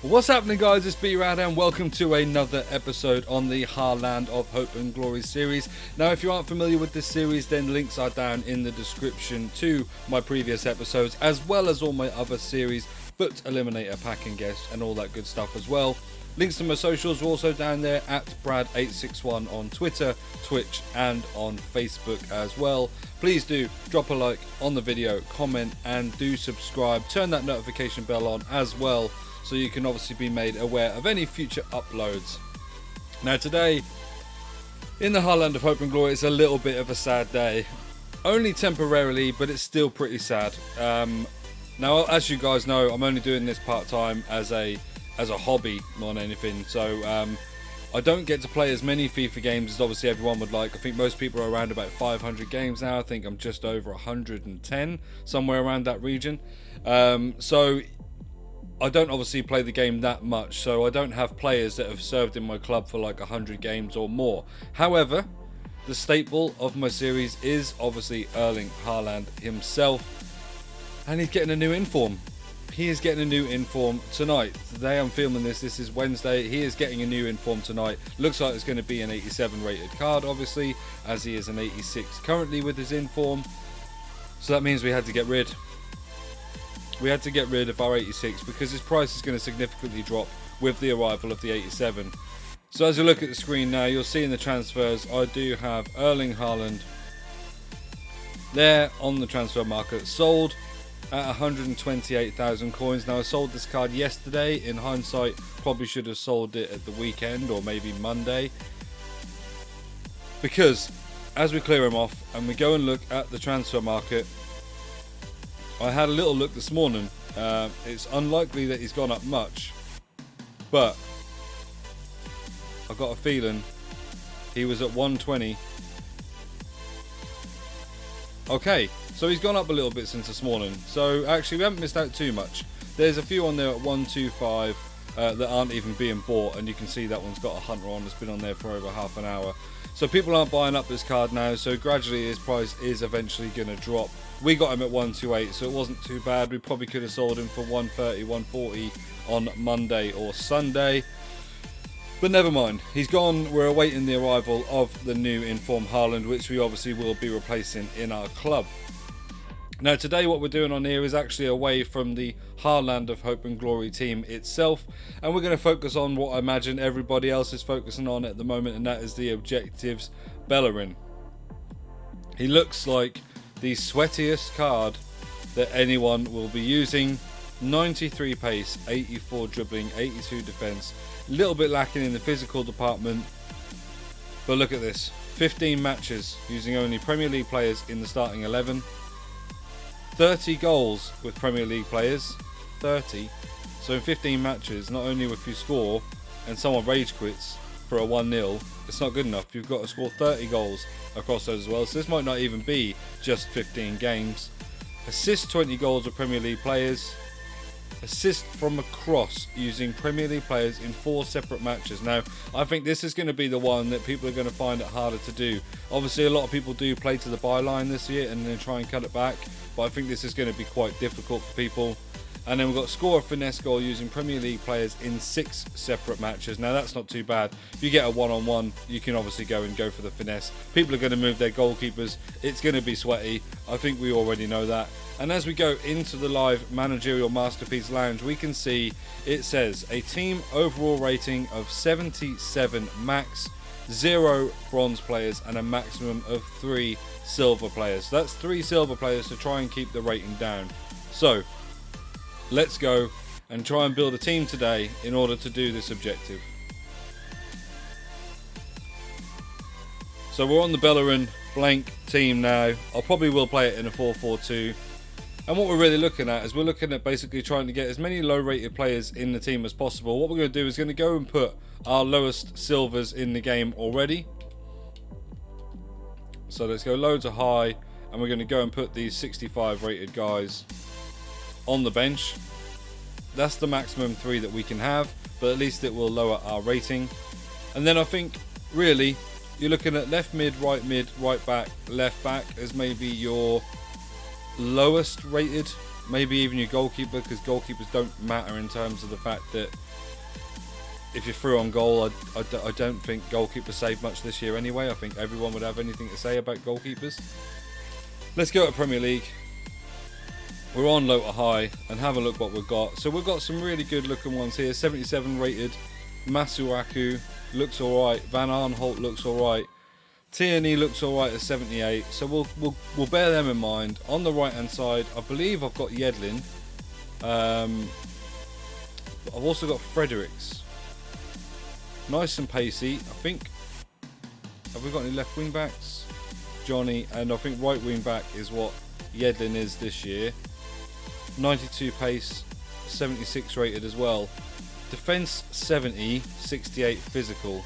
What's happening, guys? It's B-RAD and welcome to another episode on the Haland of Hope and Glory series. Now, if you aren't familiar with this series, then links are down in the description to my previous episodes, as well as all my other series, Foot Eliminator, Pack and Guest, and all that good stuff as well. Links to my socials are also down there at Brad861 on Twitter, Twitch, and on Facebook as well. Please do drop a like on the video, comment, and do subscribe. Turn that notification bell on as well, so you can obviously be made aware of any future uploads. Now today, in the Haland of Hope and Glory, it's a little bit of a sad day. Only temporarily, but it's still pretty sad. Now, as you guys know, I'm only doing this part-time as a hobby more than anything. So I don't get to play as many FIFA games as obviously everyone would like. I think most people are around about 500 games now. I think I'm just over 110, somewhere around that region. So I don't obviously play the game that much, so I don't have players that have served in my club for like 100 games or more. However, the staple of my series is obviously Erling Haland himself, and he's getting a new inform. He is getting a new inform tonight. Today I'm filming this is Wednesday. He is getting a new inform tonight. Looks like it's going to be an 87 rated card, obviously, as he is an 86 currently with his inform. So that means we had to get rid of our 86 because his price is going to significantly drop with the arrival of the 87. So as you look at the screen now, you'll see in the transfers I do have Erling Haland there on the transfer market, sold at 128,000 coins. Now, I sold this card yesterday. In hindsight, probably should have sold it at the weekend or maybe Monday, because as we clear him off and we go and look at the transfer market, I had a little look this morning. It's unlikely that he's gone up much, but I've got a feeling he was at 120. Okay, so he's gone up a little bit since this morning. So actually we haven't missed out too much. There's a few on there at 125 that aren't even being bought, and you can see that one's got a hunter on that's been on there for over half an hour. So people aren't buying up this card now, so gradually his price is eventually going to drop. We got him at 128, so it wasn't too bad. We probably could have sold him for 130, 140 on Monday or Sunday. But never mind, he's gone. We're awaiting the arrival of the new inform Haland, which we obviously will be replacing in our club. Now today what we're doing on here is actually away from the Haland of Hope and Glory team itself, and we're going to focus on what I imagine everybody else is focusing on at the moment, and that is the objectives Bellerin. He looks like the sweatiest card that anyone will be using. 93 pace, 84 dribbling, 82 defense. A little bit lacking in the physical department, but look at this. 15 matches using only Premier League players in the starting 11. 30 goals with Premier League players. 30. So in 15 matches, not only if you score and someone rage quits for a 1-0, it's not good enough. You've got to score 30 goals across those as well. So this might not even be just 15 games. Assist 20 goals with Premier League players. Assist from a cross using Premier League players in 4 separate matches. Now, I think this is going to be the one that people are going to find it harder to do. Obviously, a lot of people do play to the byline this year and then try and cut it back, but I think this is going to be quite difficult for people. And then we've got score a finesse goal using Premier League players in 6 separate matches. Now, that's not too bad. If you get a one-on-one, you can obviously go for the finesse. People are going to move their goalkeepers. It's going to be sweaty. I think we already know that. And as we go into the live managerial masterpiece lounge, we can see it says a team overall rating of 77 max, 0 bronze players, and a maximum of 3 silver players. So that's 3 silver players to try and keep the rating down. So let's go and try and build a team today in order to do this objective. So we're on the Bellerin blank team now. I probably will play it in a 4-4-2. And what we're really looking at is we're looking at basically trying to get as many low rated players in the team as possible. What we're going to do is going to go and put our lowest silvers in the game already. So let's go low to high, and we're going to go and put these 65 rated guys on the bench. That's the maximum 3 that we can have, but at least it will lower our rating. And then I think really you're looking at left mid, right back, left back as maybe your lowest rated maybe even your goalkeeper, because goalkeepers don't matter in terms of the fact that if you're through on goal, I don't think goalkeepers save much this year anyway. I think everyone would have anything to say about goalkeepers. Let's go to Premier League. We're on low to high and have a look what we've got. So we've got some really good looking ones here. 77 rated Masuaku looks alright. Van Aanholt looks alright. Tierney looks alright at 78. So we'll bear them in mind. On the right hand side, I believe I've got Yedlin. But I've also got Fredericks. Nice and pacey. I think, have we got any left wing backs? Johnny, and I think right wing back is what Yedlin is this year. 92 pace, 76 rated as well. Defense 70, 68 physical.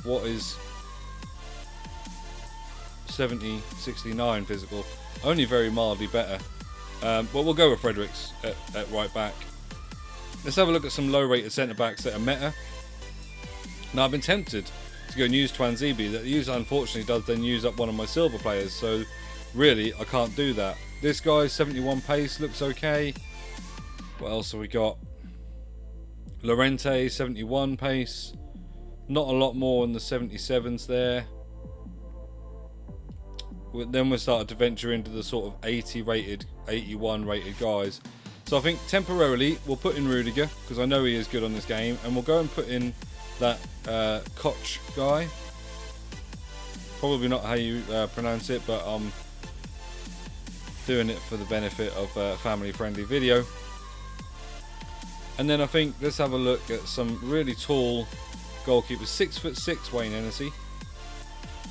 What is 70, 69 physical? Only very mildly better. But we'll go with Fredericks at right back. Let's have a look at some low rated centre backs that are meta. Now I've been tempted to go and use Twanzebe. That user unfortunately does then use up one of my silver players, so really I can't do that. This guy 71 pace looks okay. What else have we got? Lorente 71 pace. Not a lot more in the 77s there. Then we started to venture into the sort of 80 rated, 81 rated guys. So I think temporarily we'll put in Rudiger, because I know he is good on this game, and we'll go and put in that Koch guy. Probably not how you pronounce it, but I'm doing it for the benefit of a family friendly video. And then I think let's have a look at some really tall goalkeepers. 6'6" Wayne Hennessy.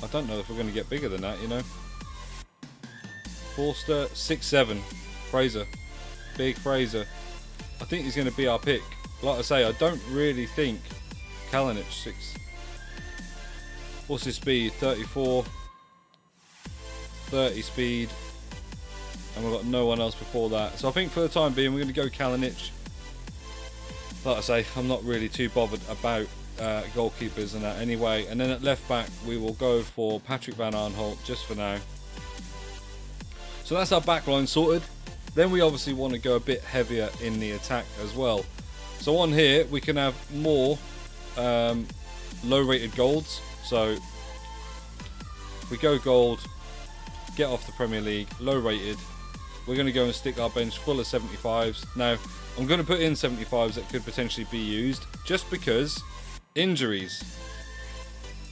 I don't know if we're going to get bigger than that, you know. Forster 6'7", Fraser, big Fraser. I think he's going to be our pick. Like I say, I don't really think Kalinic 6. What's his speed? 34, 30 speed, and we've got no one else before that. So I think for the time being, we're going to go Kalinic. Like I say, I'm not really too bothered about goalkeepers and that anyway. And then at left back, we will go for Patrick Van Aanholt just for now. So that's our back line sorted. Then we obviously want to go a bit heavier in the attack as well. So on here, we can have more low rated golds. So we go gold, get off the Premier League, low rated. We're going to go and stick our bench full of 75s. Now, I'm going to put in 75s that could potentially be used just because injuries.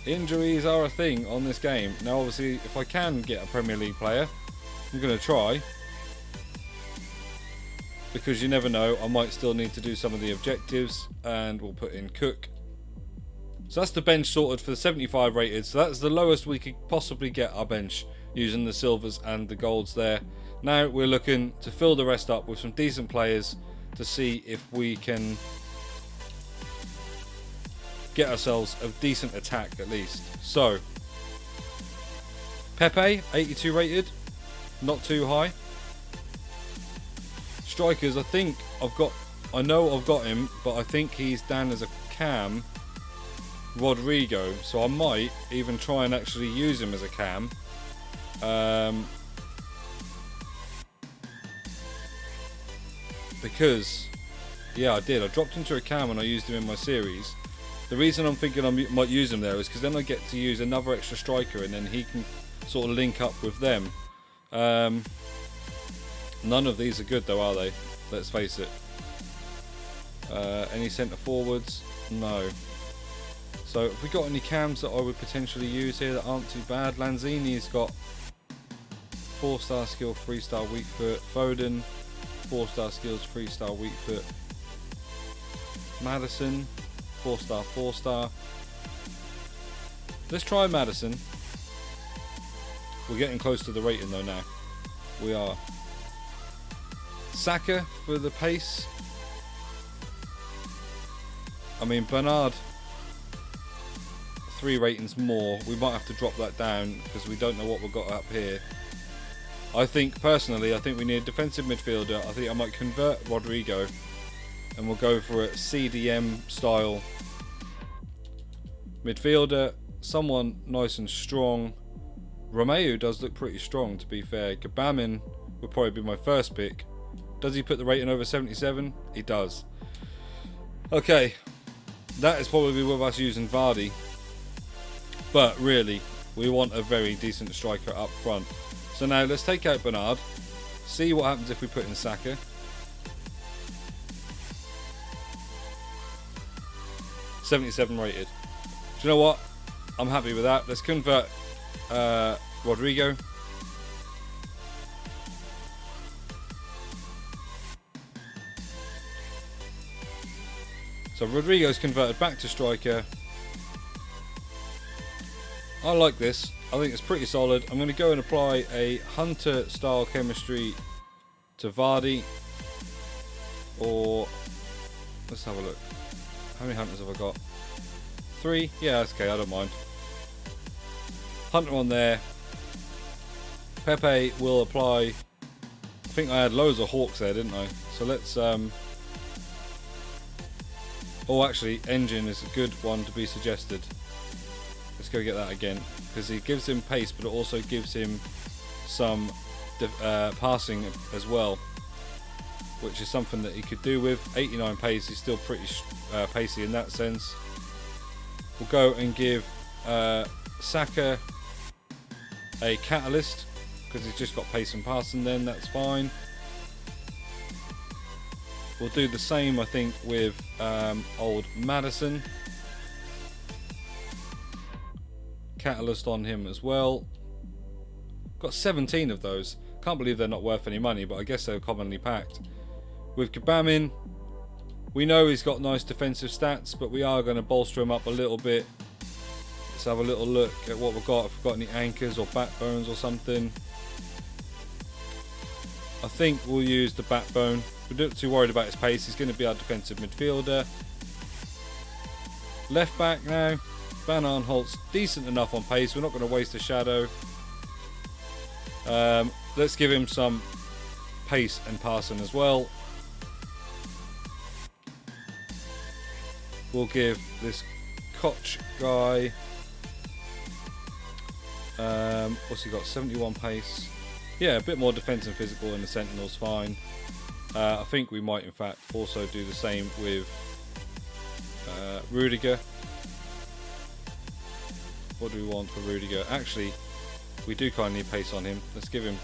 Injuries are a thing on this game. Now, obviously, if I can get a Premier League player, I'm going to try. Because you never know, I might still need to do some of the objectives, and we'll put in Cook. So that's the bench sorted for the 75 rated. So that's the lowest we could possibly get our bench using the silvers and the golds there. Now we're looking to fill the rest up with some decent players to see if we can get ourselves a decent attack at least. So Pepe 82 rated, not too high. Strikers, I know I've got him, but I think he's down as a cam, Rodrigo, so I might even try and actually use him as a cam. Because, yeah, I did. I dropped him to a cam and I used him in my series. The reason I'm thinking I might use him there is because then I get to use another extra striker and then he can sort of link up with them. None of these are good though, are they? Let's face it. Any centre forwards? No. So have we got any cams that I would potentially use here that aren't too bad? Lanzini's got 4-star skill, 3-star weak foot. Foden, 4-star skills, 3-star weak foot. Maddison, 4-star, 4-star. Let's try Maddison. We're getting close to the rating though now. We are. Saka for the pace. I mean, Bernard, 3 ratings more. We might have to drop that down because we don't know what we've got up here. I think, personally, I think we need a defensive midfielder. I think I might convert Rodrigo and we'll go for a CDM style midfielder. Someone nice and strong. Romeo does look pretty strong, to be fair. Gabamin would probably be my first pick. Does he put the rating over 77? He does. Okay, that is probably with us using Vardy. But really, we want a very decent striker up front. So now let's take out Bernard. See what happens if we put in Saka. $77 rated. Do you know what? I'm happy with that. Let's convert Rodrigo. So Rodrigo's converted back to striker. I like this. I think it's pretty solid. I'm going to go and apply a Hunter style chemistry to Vardy. Or let's have a look. How many Hunters have I got? 3? Yeah, that's okay. I don't mind. Hunter on there. Pepe will apply. I think I had loads of Hawks there, didn't I? So let's oh, actually, Engine is a good one to be suggested. Let's go get that again, because it gives him pace, but it also gives him some passing as well, which is something that he could do with. 89 pace, he's still pretty pacey in that sense. We'll go and give Saka a catalyst, because he's just got pace and passing then, that's fine. We'll do the same, I think, with old Maddison. Catalyst on him as well. Got 17 of those. Can't believe they're not worth any money, but I guess they're commonly packed. With Gabamin, we know he's got nice defensive stats, but we are going to bolster him up a little bit. Let's have a little look at what we've got. If we've got any anchors or backbones or something. I think we'll use the backbone. We're not too worried about his pace. He's going to be our defensive midfielder. Left back now. Van Aanholt's decent enough on pace. We're not going to waste a shadow. Let's give him some pace and passing as well. We'll give this Koch guy. What's he got? 71 pace. Yeah, a bit more defense and physical, and the Sentinel's fine. I think we might, in fact, also do the same with Rudiger. What do we want for Rudiger? Actually, we do kind of need pace on him. Let's give him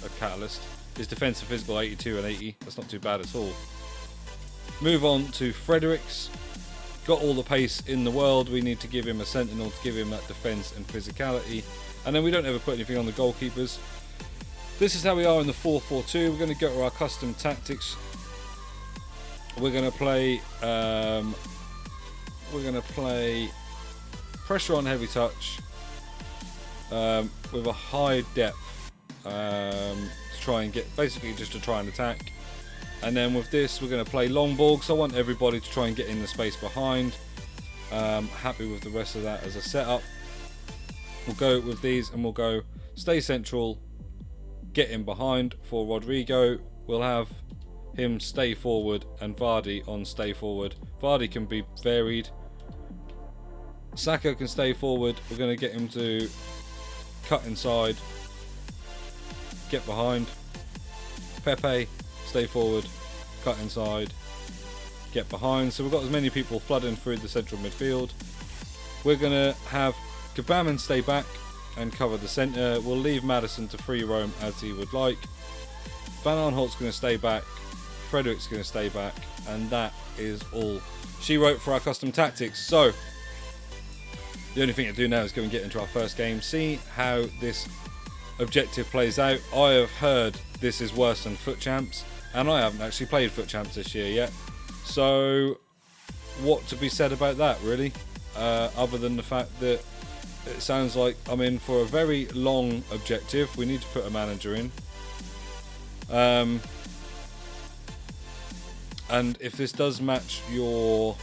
a catalyst. His defense and physical 82 and 80. That's not too bad at all. Move on to Fredericks. Got all the pace in the world. We need to give him a Sentinel to give him that defense and physicality. And then we don't ever put anything on the goalkeepers. This is how we are in the 4-4-2. We're going to go to our custom tactics. We're going to play pressure on heavy touch with a high depth to try and get, basically just to try and attack. And then with this we're going to play long ball, because I want everybody to try and get in the space behind. Happy with the rest of that as a setup. We'll go with these and we'll go stay central, get in behind for Rodrigo. We'll have him stay forward and Vardy on stay forward. Vardy can be varied. Saka can stay forward. We're going to get him to cut inside, get behind. Pepe, stay forward, cut inside, get behind. So we've got as many people flooding through the central midfield. We're going to have Gabamin stay back and cover the centre. We'll leave Maddison to free roam as he would like. Van Aanholt's going to stay back. Frederick's going to stay back. And that is all she wrote for our custom tactics. So the only thing to do now is go and get into our first game, see how this objective plays out. I have heard this is worse than Foot Champs, and I haven't actually played Foot Champs this year yet. So what to be said about that, really? Other than the fact that it sounds like I'm in for a very long objective. We need to put a manager in. And if this does match your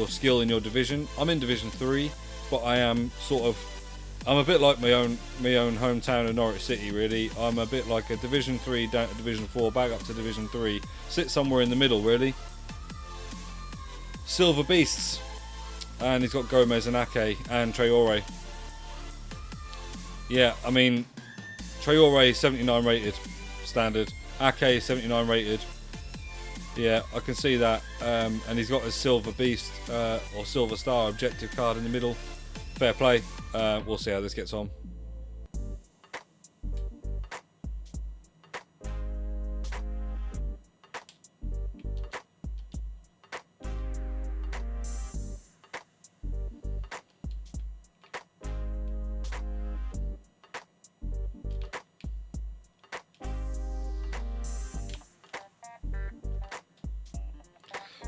skill in your division, I'm in Division 3, but I am I'm a bit like my own hometown of Norwich City, really. I'm a bit like a Division 3 down to Division 4, back up to Division 3. Sit somewhere in the middle, really. Silver Beasts. And he's got Gomez and Ake and Traore. Yeah, I mean, Traore 79 rated, standard. Ake 79 rated. Yeah, I can see that. And he's got a Silver Beast or Silver Star objective card in the middle. Fair play. We'll see how this gets on.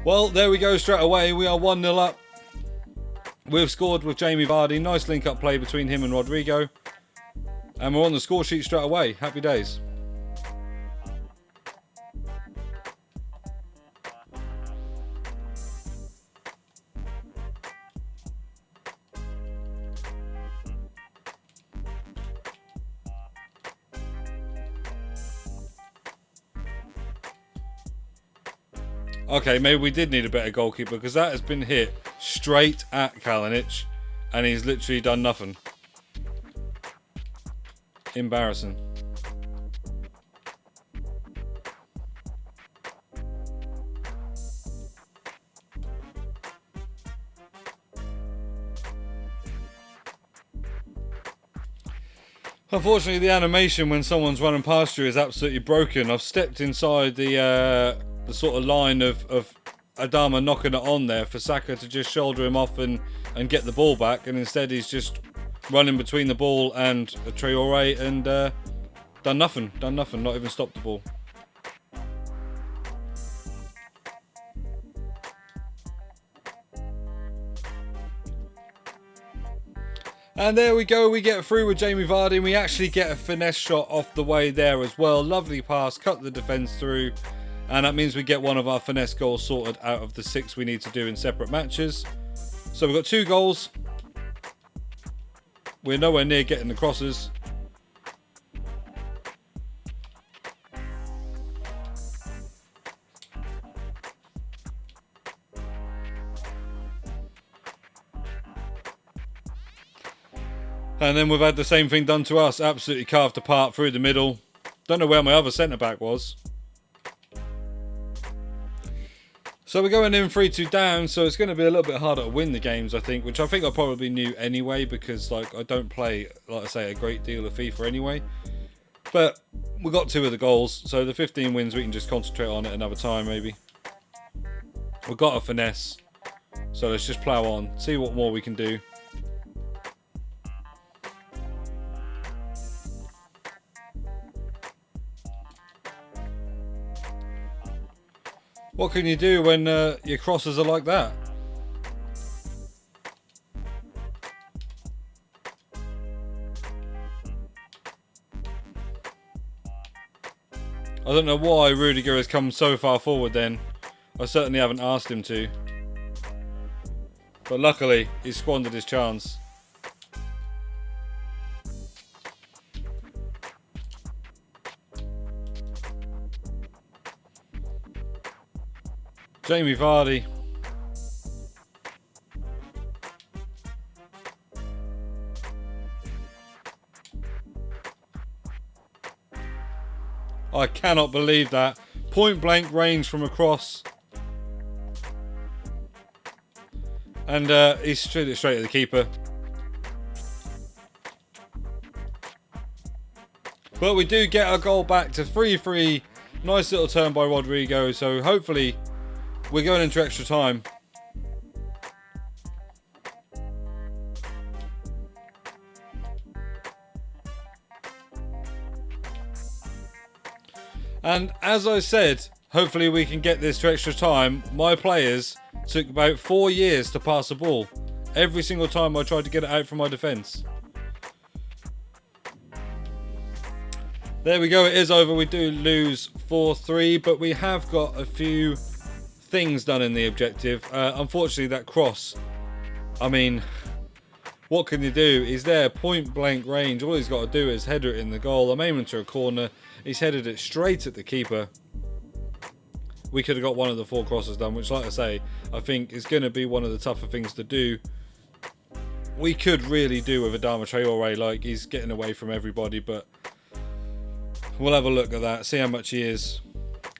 Well, there we go straight away. We are 1-0 up. We've scored with Jamie Vardy. Nice link-up play between him and Rodrigo. And we're on the score sheet straight away. Happy days. Okay, maybe we did need a better goalkeeper because that has been hit straight at Kalinic and he's literally done nothing. Embarrassing. Unfortunately, the animation when someone's running past you is absolutely broken. I've stepped inside the sort of line of Adama knocking it on there for Saka to just shoulder him off and get the ball back, and instead he's just running between the ball and Traore and done nothing, not even stopped the ball. And there we go, we get through with Jamie Vardy and we actually get a finesse shot off the way there as well. Lovely pass, cut the defence through, and that means we get one of our finesse goals sorted out of the 6 we need to do in separate matches. So we've got 2 goals. We're nowhere near getting the crosses. And then we've had the same thing done to us, absolutely carved apart through the middle. Don't know where my other centre-back was. So we're going in 3-2 down, so it's going to be a little bit harder to win the games, I think, which I think I probably knew anyway, because like I don't play, like I say, a great deal of FIFA anyway. But we got 2 of the goals, so the 15 wins we can just concentrate on at another time maybe. We've got a finesse, so let's just plough on, see what more we can do. What can you do when your crosses are like that? I don't know why Rudiger has come so far forward then. I certainly haven't asked him to. But luckily, he squandered his chance. Jamie Vardy. I cannot believe that. Point blank range from across. And he's straight at the keeper. But we do get our goal back to 3-3. Nice little turn by Rodrigo. So hopefully we're going into extra time. And as I said, hopefully we can get this to extra time. My players took about 4 years to pass the ball. Every single time I tried to get it out from my defence. There we go, it is over. We do lose 4-3, but we have got a few things done in the objective. Unfortunately, that cross, I mean, what can you do? He's there, point blank range. All he's got to do is header it in the goal. I'm aiming to a corner. He's headed it straight at the keeper. We could have got one of the 4 crosses done, which, like I say, I think is going to be one of the tougher things to do we could really do with Adama Traore. Like, he's getting away from everybody, but we'll have a look at that, see how much he is.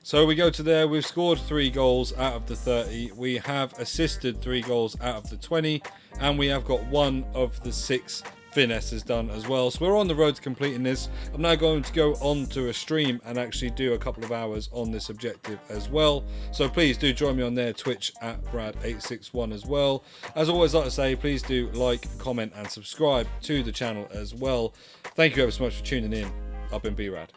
So we go to there. We've scored 3 goals out of the 30. We have assisted 3 goals out of the 20, and we have got 1 of the 6 finesses done as well. So we're on the road to completing this. I'm now going to go on to a stream and actually do a couple of hours on this objective as well. So please do join me on there, Twitch at Brad861 as well. As always, like I say, please do like, comment, and subscribe to the channel as well. Thank you ever so much for tuning in. I've been B-RAD.